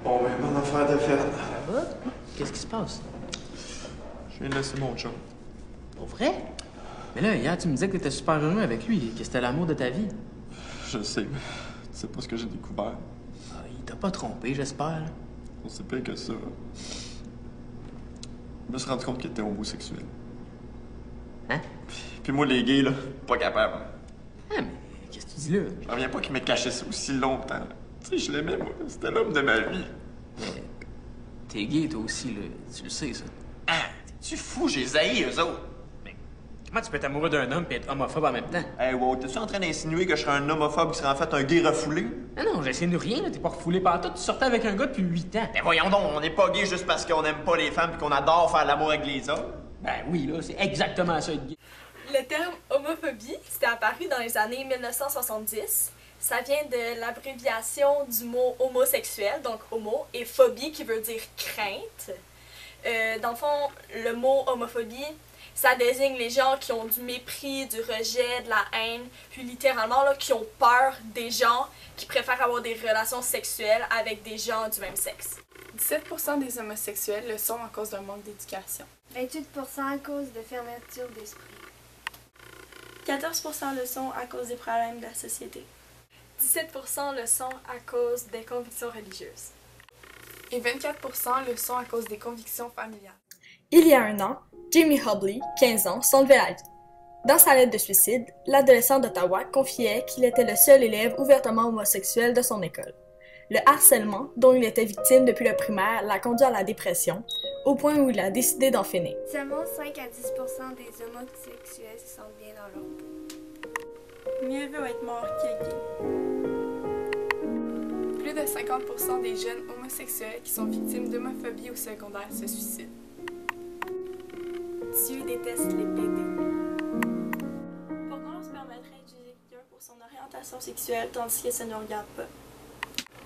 Bon, ben, bonne affaire de faire. Ça va? Qu'est-ce qui se passe? Je viens de laisser mon chum. Pour vrai? Mais là, hier, tu me disais que t'étais super heureux avec lui, que c'était l'amour de ta vie. Je sais, mais tu sais pas ce que j'ai découvert. Ah, il t'a pas trompé, j'espère. On sait pire que ça. Je me suis rendu compte qu'il était homosexuel. Hein? Puis moi, les gays, là, pas capable. Ah, mais qu'est-ce que tu dis là? Je reviens pas qu'il m'ait caché ça aussi longtemps. Tu sais, je l'aimais, moi. C'était l'homme de ma vie. Mais t'es gay, toi aussi, là. Tu le sais, ça. Ah, t'es-tu fou? J'ai zaï, eux autres. Mais comment tu peux être amoureux d'un homme et être homophobe en même temps? Hey, wow, t'es-tu en train d'insinuer que je serais un homophobe qui serait en fait un gay refoulé? Ah non, j'ai essayé de rien, là. T'es pas refoulé par tout. Tu sortais avec un gars depuis 8 ans. Ben voyons donc, on n'est pas gay juste parce qu'on aime pas les femmes et qu'on adore faire l'amour avec les hommes. Ben oui, là, c'est exactement ça, être gay. Le terme homophobie, c'était apparu dans les années 1970. Ça vient de l'abréviation du mot homosexuel, donc homo, et phobie qui veut dire crainte. Dans le fond, le mot homophobie, ça désigne les gens qui ont du mépris, du rejet, de la haine, puis littéralement là, qui ont peur des gens qui préfèrent avoir des relations sexuelles avec des gens du même sexe. 17% des homosexuels le sont à cause d'un manque d'éducation. 28% à cause de fermeture d'esprit. 14% le sont à cause des problèmes de la société. 17% le sont à cause des convictions religieuses. Et 24% le sont à cause des convictions familiales. Il y a un an, Jamie Hubley, 15 ans, s'enlevait la vie. Dans sa lettre de suicide, l'adolescent d'Ottawa confiait qu'il était le seul élève ouvertement homosexuel de son école. Le harcèlement, dont il était victime depuis le primaire, l'a conduit à la dépression, au point où il a décidé d'en finir. Seulement 5 à 10% des homosexuels se sentent bien dans leur peau. Mieux vaut être mort que gay. Plus de 50% des jeunes homosexuels qui sont victimes d'homophobie au secondaire se suicident. Dieu déteste les PD. Pourquoi on se permettrait d'utiliser quelqu'un pour son orientation sexuelle tandis que ça ne nous regarde pas?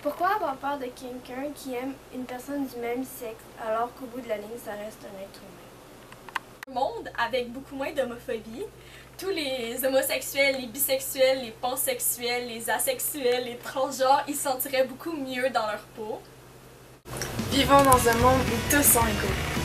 Pourquoi avoir peur de quelqu'un qui aime une personne du même sexe alors qu'au bout de la ligne, ça reste un être humain? Un monde avec beaucoup moins d'homophobie, tous les homosexuels, les bisexuels, les pansexuels, les asexuels, les transgenres, ils se sentiraient beaucoup mieux dans leur peau. Vivons dans un monde où tous sont égaux.